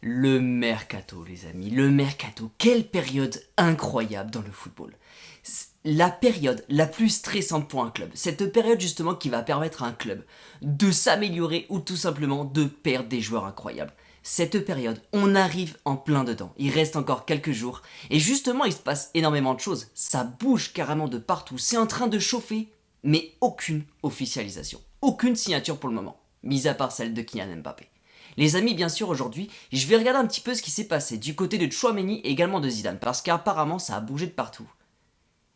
Le mercato, les amis, le mercato, quelle période incroyable dans le football. La période la plus stressante pour un club, cette période justement qui va permettre à un club de s'améliorer ou tout simplement de perdre des joueurs incroyables. Cette période, on arrive en plein dedans, il reste encore quelques jours et justement il se passe énormément de choses, ça bouge carrément de partout, c'est en train de chauffer, mais aucune officialisation, aucune signature pour le moment, mis à part celle de Kylian Mbappé. Les amis, bien sûr, aujourd'hui, je vais regarder un petit peu ce qui s'est passé du côté de Tchouaméni et également de Zidane, parce qu'apparemment ça a bougé de partout.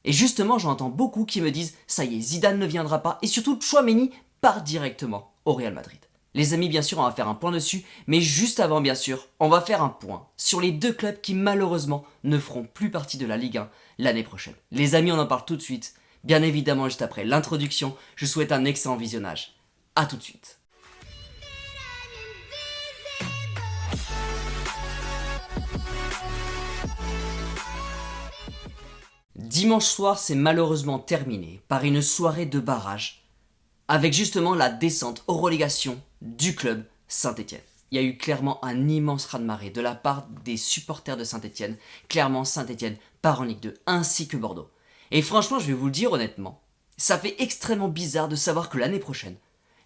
Et justement, j'entends beaucoup qui me disent ça y est, Zidane ne viendra pas, et surtout Tchouaméni part directement au Real Madrid. Les amis, bien sûr, on va faire un point dessus, mais juste avant, bien sûr, on va faire un point sur les deux clubs qui malheureusement ne feront plus partie de la Ligue 1 l'année prochaine. Les amis, on en parle tout de suite, bien évidemment juste après l'introduction. Je souhaite un excellent visionnage. A tout de suite. Dimanche soir, c'est malheureusement terminé par une soirée de barrage, avec justement la descente aux relégations du club Saint-Étienne. Il y a eu clairement un immense raz-de-marée de la part des supporters de Saint-Étienne. Clairement, Saint-Étienne part en Ligue 2, ainsi que Bordeaux. Et franchement, je vais vous le dire honnêtement, ça fait extrêmement bizarre de savoir que l'année prochaine,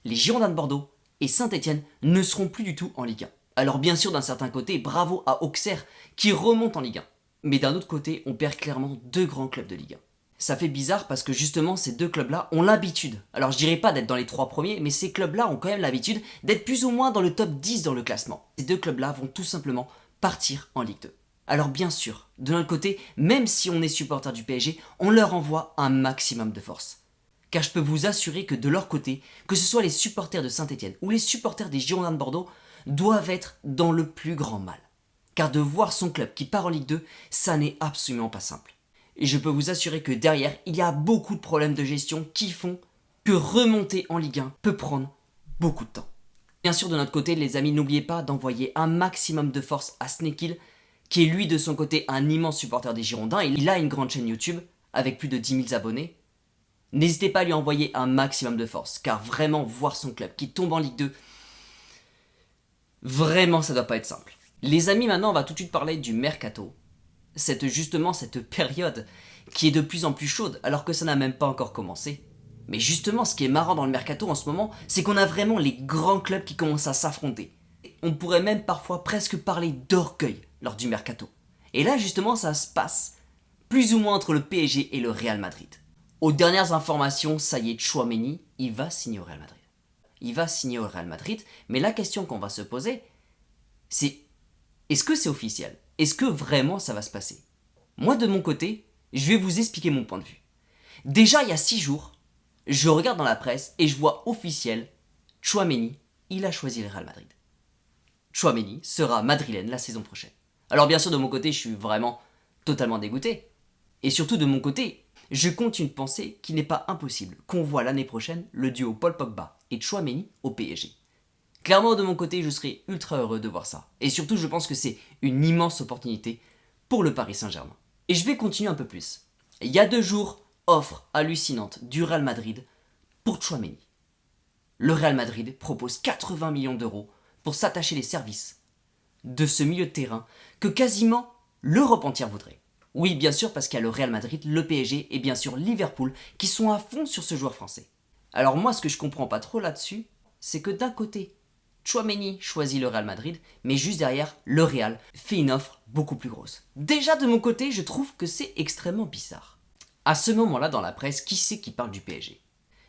les Girondins de Bordeaux et Saint-Étienne ne seront plus du tout en Ligue 1. Alors bien sûr, d'un certain côté, bravo à Auxerre qui remonte en Ligue 1. Mais d'un autre côté, on perd clairement deux grands clubs de Ligue 1. Ça fait bizarre parce que justement ces deux clubs-là ont l'habitude, alors je dirais pas d'être dans les trois premiers, mais ces clubs-là ont quand même l'habitude d'être plus ou moins dans le top 10 dans le classement. Ces deux clubs-là vont tout simplement partir en Ligue 2. Alors bien sûr, de notre côté, même si on est supporter du PSG, on leur envoie un maximum de force. Car je peux vous assurer que de leur côté, que ce soit les supporters de Saint-Étienne ou les supporters des Girondins de Bordeaux, doivent être dans le plus grand mal. Car de voir son club qui part en Ligue 2, ça n'est absolument pas simple. Et je peux vous assurer que derrière, il y a beaucoup de problèmes de gestion qui font que remonter en Ligue 1 peut prendre beaucoup de temps. Bien sûr, de notre côté, les amis, n'oubliez pas d'envoyer un maximum de force à Snekil, qui est lui de son côté un immense supporter des Girondins. Il a une grande chaîne YouTube avec plus de 10 000 abonnés. N'hésitez pas à lui envoyer un maximum de force, car vraiment voir son club qui tombe en Ligue 2, vraiment ça doit pas être simple. Les amis, maintenant on va tout de suite parler du mercato. Justement cette période qui est de plus en plus chaude alors que ça n'a même pas encore commencé. Mais justement ce qui est marrant dans le mercato en ce moment, c'est qu'on a vraiment les grands clubs qui commencent à s'affronter. On pourrait même parfois presque parler d'orgueil lors du mercato. Et là justement ça se passe plus ou moins entre le PSG et le Real Madrid. Aux dernières informations, ça y est, Tchouaméni, il va signer au Real Madrid. Il va signer au Real Madrid, mais la question qu'on va se poser, c'est est-ce que c'est officiel? Est-ce que vraiment ça va se passer? Moi de mon côté, je vais vous expliquer mon point de vue. Déjà il y a 6 jours, je regarde dans la presse et je vois officiel, Tchouaméni, il a choisi le Real Madrid. Tchouaméni sera madrilène la saison prochaine. Alors bien sûr de mon côté, je suis vraiment totalement dégoûté. Et surtout de mon côté, je continue de penser qu'il n'est pas impossible qu'on voit l'année prochaine le duo Paul Pogba et Tchouaméni au PSG. Clairement, de mon côté, je serais ultra heureux de voir ça. Et surtout, je pense que c'est une immense opportunité pour le Paris Saint-Germain. Et je vais continuer un peu plus. Il y a 2 jours, offre hallucinante du Real Madrid pour Tchouaméni. Le Real Madrid propose 80 millions d'euros pour s'attacher les services de ce milieu de terrain que quasiment l'Europe entière voudrait. Oui, bien sûr, parce qu'il y a le Real Madrid, le PSG et bien sûr Liverpool qui sont à fond sur ce joueur français. Alors moi, ce que je comprends pas trop là-dessus, c'est que d'un côté, Tchouaméni choisit le Real Madrid, mais juste derrière, le Real fait une offre beaucoup plus grosse. Déjà de mon côté, je trouve que c'est extrêmement bizarre. À ce moment-là, dans la presse, qui c'est qui parle du PSG?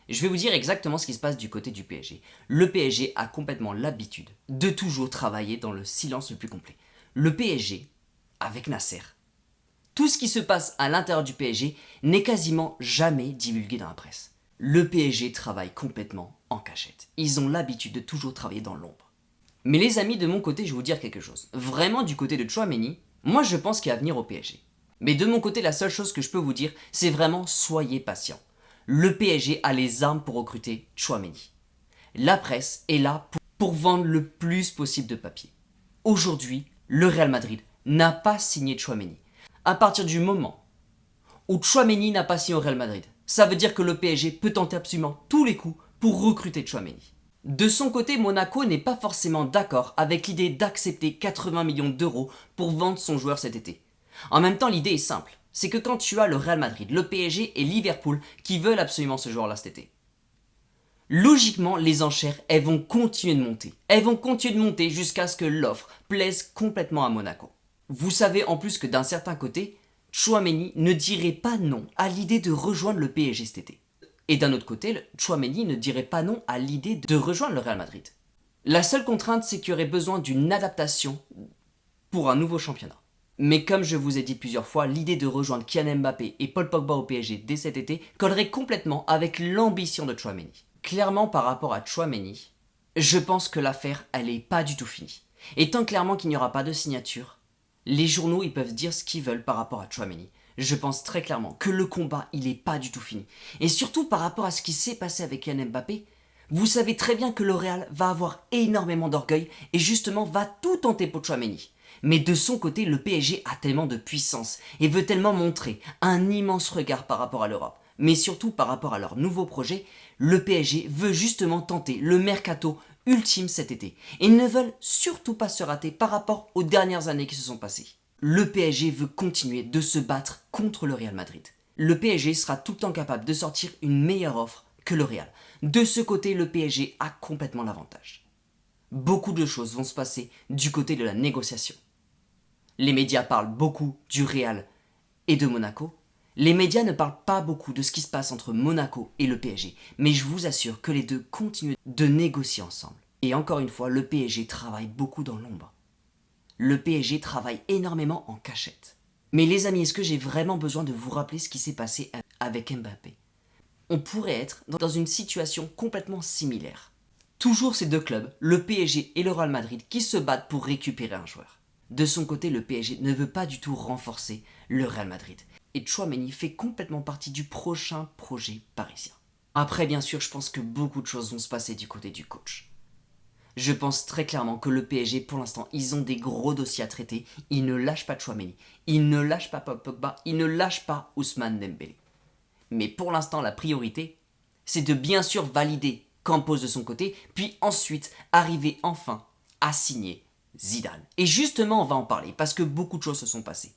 Je vais vous dire exactement ce qui se passe du côté du PSG. Le PSG a complètement l'habitude de toujours travailler dans le silence le plus complet. Le PSG, avec Nasser, tout ce qui se passe à l'intérieur du PSG n'est quasiment jamais divulgué dans la presse. Le PSG travaille complètement en cachette. Ils ont l'habitude de toujours travailler dans l'ombre. Mais les amis, de mon côté, je vais vous dire quelque chose. Vraiment, du côté de Tchouaméni, moi je pense qu'il va venir au PSG. Mais de mon côté, la seule chose que je peux vous dire, c'est vraiment soyez patient. Le PSG a les armes pour recruter Tchouaméni. La presse est là pour vendre le plus possible de papier. Aujourd'hui, le Real Madrid n'a pas signé Tchouaméni. À partir du moment où Tchouaméni n'a pas signé au Real Madrid, ça veut dire que le PSG peut tenter absolument tous les coups pour recruter Tchouaméni. De son côté, Monaco n'est pas forcément d'accord avec l'idée d'accepter 80 millions d'euros pour vendre son joueur cet été. En même temps, l'idée est simple, c'est que quand tu as le Real Madrid, le PSG et Liverpool qui veulent absolument ce joueur-là cet été, logiquement, les enchères, elles vont continuer de monter. Elles vont continuer de monter jusqu'à ce que l'offre plaise complètement à Monaco. Vous savez en plus que d'un certain côté, Tchouaméni ne dirait pas non à l'idée de rejoindre le PSG cet été. Et d'un autre côté, Tchouaméni ne dirait pas non à l'idée de rejoindre le Real Madrid. La seule contrainte, c'est qu'il y aurait besoin d'une adaptation pour un nouveau championnat. Mais comme je vous ai dit plusieurs fois, l'idée de rejoindre Kylian Mbappé et Paul Pogba au PSG dès cet été collerait complètement avec l'ambition de Tchouaméni. Clairement, par rapport à Tchouaméni, je pense que l'affaire, elle est pas du tout finie. Et tant clairement qu'il n'y aura pas de signature, les journaux, ils peuvent dire ce qu'ils veulent par rapport à Tchouaméni. Je pense très clairement que le combat, il est pas du tout fini. Et surtout par rapport à ce qui s'est passé avec Kylian Mbappé, vous savez très bien que le Real va avoir énormément d'orgueil et justement va tout tenter pour Tchouaméni. Mais de son côté, le PSG a tellement de puissance et veut tellement montrer un immense regard par rapport à l'Europe. Mais surtout par rapport à leur nouveau projet, le PSG veut justement tenter le mercato ultime cet été. Et ils ne veulent surtout pas se rater par rapport aux dernières années qui se sont passées. Le PSG veut continuer de se battre contre le Real Madrid. Le PSG sera tout le temps capable de sortir une meilleure offre que le Real. De ce côté, le PSG a complètement l'avantage. Beaucoup de choses vont se passer du côté de la négociation. Les médias parlent beaucoup du Real et de Monaco. Les médias ne parlent pas beaucoup de ce qui se passe entre Monaco et le PSG, mais je vous assure que les deux continuent de négocier ensemble. Et encore une fois, le PSG travaille beaucoup dans l'ombre. Le PSG travaille énormément en cachette. Mais les amis, est-ce que j'ai vraiment besoin de vous rappeler ce qui s'est passé avec Mbappé? On pourrait être dans une situation complètement similaire. Toujours ces deux clubs, le PSG et le Real Madrid, qui se battent pour récupérer un joueur. De son côté, le PSG ne veut pas du tout renforcer le Real Madrid. Et Tchouaméni fait complètement partie du prochain projet parisien. Après, bien sûr, je pense que beaucoup de choses vont se passer du côté du coach. Je pense très clairement que le PSG, pour l'instant, ils ont des gros dossiers à traiter. Ils ne lâchent pas Tchouaméni, ils ne lâchent pas Paul Pogba, ils ne lâchent pas Ousmane Dembélé. Mais pour l'instant, la priorité, c'est de bien sûr valider Campos de son côté, puis ensuite arriver enfin à signer Zidane. Et justement, on va en parler, parce que beaucoup de choses se sont passées.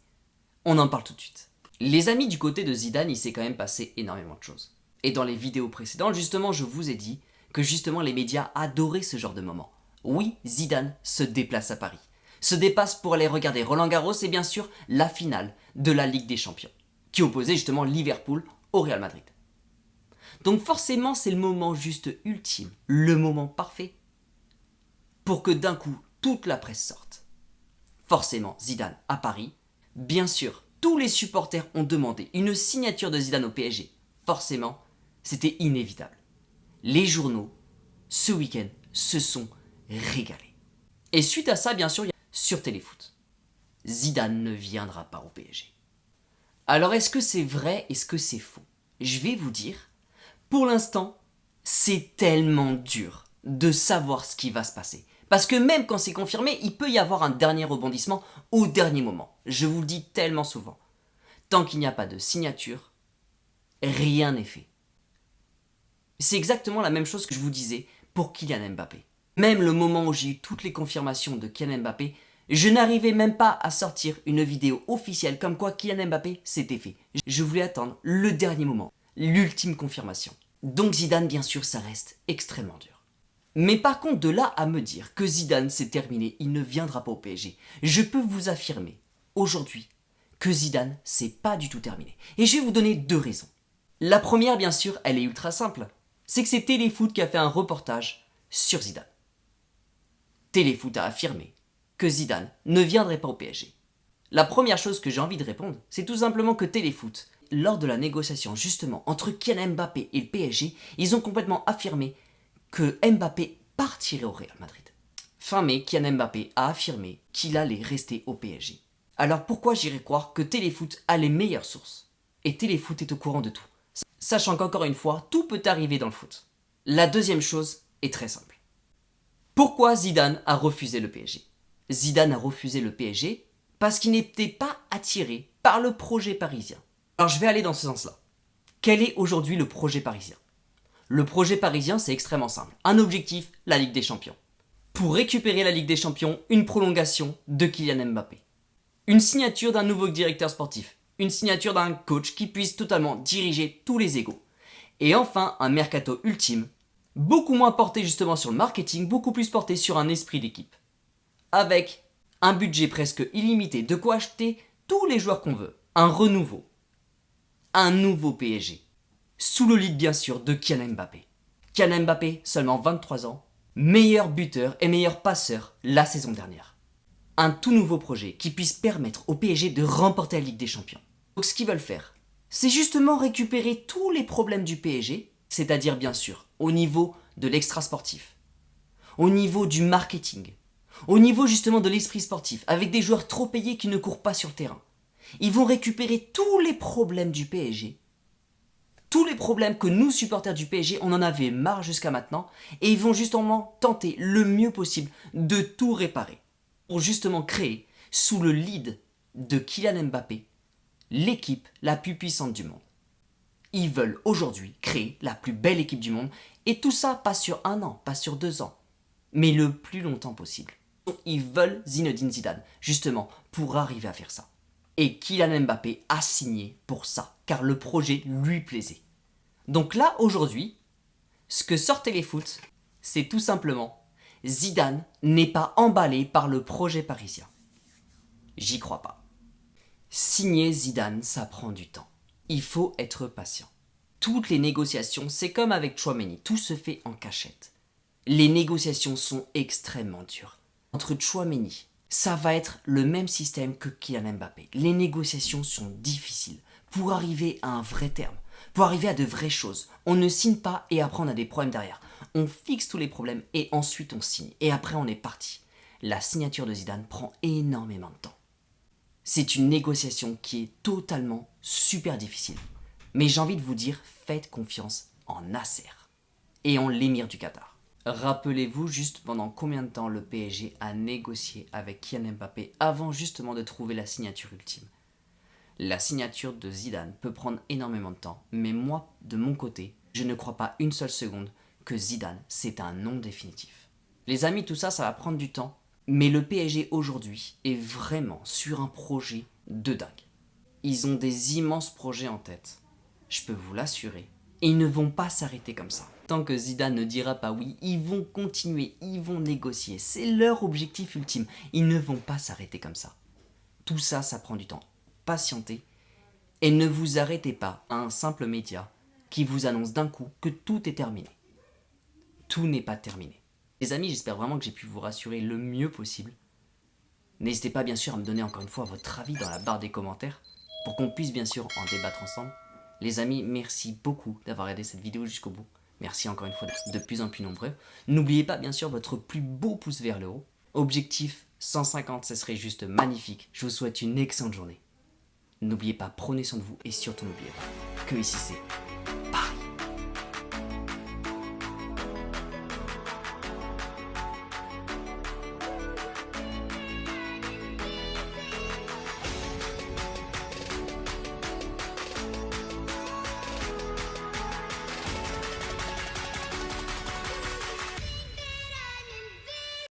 On en parle tout de suite. Les amis, du côté de Zidane, il s'est quand même passé énormément de choses. Et dans les vidéos précédentes, justement, je vous ai dit que justement les médias adoraient ce genre de moment. Oui, Zidane se déplace à Paris. Se déplace pour aller regarder Roland-Garros et bien sûr la finale de la Ligue des Champions, qui opposait justement Liverpool au Real Madrid. Donc forcément, c'est le moment juste ultime, le moment parfait, pour que d'un coup, toute la presse sorte. Forcément, Zidane à Paris. Bien sûr, tous les supporters ont demandé une signature de Zidane au PSG. Forcément, c'était inévitable. Les journaux, ce week-end, se sont régalés. Et suite à ça, bien sûr, il y a sur Téléfoot. Zidane ne viendra pas au PSG. Alors, est-ce que c'est vrai? Est-ce que c'est faux? Je vais vous dire, pour l'instant, c'est tellement dur de savoir ce qui va se passer. Parce que même quand c'est confirmé, il peut y avoir un dernier rebondissement au dernier moment. Je vous le dis tellement souvent. Tant qu'il n'y a pas de signature, rien n'est fait. C'est exactement la même chose que je vous disais pour Kylian Mbappé. Même le moment où j'ai eu toutes les confirmations de Kylian Mbappé, je n'arrivais même pas à sortir une vidéo officielle comme quoi Kylian Mbappé s'était fait. Je voulais attendre le dernier moment, l'ultime confirmation. Donc Zidane, bien sûr, ça reste extrêmement dur. Mais par contre, de là à me dire que Zidane c'est terminé, il ne viendra pas au PSG, je peux vous affirmer aujourd'hui que Zidane c'est pas du tout terminé. Et je vais vous donner deux raisons. La première, bien sûr, elle est ultra simple. C'est que c'est Téléfoot qui a fait un reportage sur Zidane. Téléfoot a affirmé que Zidane ne viendrait pas au PSG. La première chose que j'ai envie de répondre, c'est tout simplement que Téléfoot, lors de la négociation justement entre Kylian Mbappé et le PSG, ils ont complètement affirmé que Mbappé partirait au Real Madrid. Fin mai, Kylian Mbappé a affirmé qu'il allait rester au PSG. Alors pourquoi j'irais croire que Téléfoot a les meilleures sources? Et Téléfoot est au courant de tout. Sachant qu'encore une fois, tout peut arriver dans le foot. La deuxième chose est très simple. Pourquoi Zidane a refusé le PSG? Zidane a refusé le PSG parce qu'il n'était pas attiré par le projet parisien. Alors je vais aller dans ce sens-là. Quel est aujourd'hui le projet parisien? Le projet parisien, c'est extrêmement simple. Un objectif, la Ligue des Champions. Pour récupérer la Ligue des Champions, une prolongation de Kylian Mbappé. Une signature d'un nouveau directeur sportif. Une signature d'un coach qui puisse totalement diriger tous les égos. Et enfin, un mercato ultime, beaucoup moins porté justement sur le marketing, beaucoup plus porté sur un esprit d'équipe. Avec un budget presque illimité, de quoi acheter tous les joueurs qu'on veut. Un renouveau. Un nouveau PSG. Sous le lead bien sûr de Kylian Mbappé. Kylian Mbappé, seulement 23 ans, meilleur buteur et meilleur passeur la saison dernière. Un tout nouveau projet qui puisse permettre au PSG de remporter la Ligue des Champions. Donc ce qu'ils veulent faire, c'est justement récupérer tous les problèmes du PSG, c'est-à-dire bien sûr au niveau de l'extra-sportif, au niveau du marketing, au niveau justement de l'esprit sportif, avec des joueurs trop payés qui ne courent pas sur le terrain. Ils vont récupérer tous les problèmes du PSG, tous les problèmes que nous, supporters du PSG, on en avait marre jusqu'à maintenant, et ils vont justement tenter le mieux possible de tout réparer, pour justement créer, sous le lead de Kylian Mbappé, l'équipe la plus puissante du monde. Ils veulent aujourd'hui créer la plus belle équipe du monde, et tout ça pas sur 1 an, pas sur 2 ans, mais le plus longtemps possible. Ils veulent Zinedine Zidane, justement, pour arriver à faire ça. Et Kylian Mbappé a signé pour ça, car le projet lui plaisait. Donc là, aujourd'hui, ce que sort Téléfoot, c'est tout simplement Zidane n'est pas emballé par le projet parisien. J'y crois pas. Signer Zidane, ça prend du temps. Il faut être patient. Toutes les négociations, c'est comme avec Tchouaméni, tout se fait en cachette. Les négociations sont extrêmement dures. Entre Tchouaméni, ça va être le même système que Kylian Mbappé. Les négociations sont difficiles pour arriver à un vrai terme, pour arriver à de vraies choses. On ne signe pas et après on a des problèmes derrière. On fixe tous les problèmes et ensuite on signe. Et après on est parti. La signature de Zidane prend énormément de temps. C'est une négociation qui est totalement super difficile. Mais j'ai envie de vous dire, faites confiance en Nasser et en l'émir du Qatar. Rappelez-vous juste pendant combien de temps le PSG a négocié avec Kylian Mbappé avant justement de trouver la signature ultime. La signature de Zidane peut prendre énormément de temps, mais moi, de mon côté, je ne crois pas une seule seconde que Zidane, c'est un nom définitif. Les amis, tout ça, ça va prendre du temps, mais le PSG aujourd'hui est vraiment sur un projet de dingue. Ils ont des immenses projets en tête, je peux vous l'assurer. Et ils ne vont pas s'arrêter comme ça. Tant que Zidane ne dira pas oui, ils vont continuer, ils vont négocier. C'est leur objectif ultime. Ils ne vont pas s'arrêter comme ça. Tout ça, ça prend du temps. Patientez. Et ne vous arrêtez pas à un simple média qui vous annonce d'un coup que tout est terminé. Tout n'est pas terminé. Les amis, j'espère vraiment que j'ai pu vous rassurer le mieux possible. N'hésitez pas bien sûr à me donner encore une fois votre avis dans la barre des commentaires pour qu'on puisse bien sûr en débattre ensemble. Les amis, merci beaucoup d'avoir regardé cette vidéo jusqu'au bout. Merci encore une fois d'être de plus en plus nombreux. N'oubliez pas bien sûr votre plus beau pouce vers le haut. Objectif 150, ce serait juste magnifique. Je vous souhaite une excellente journée. N'oubliez pas, prenez soin de vous et surtout n'oubliez pas que ici c'est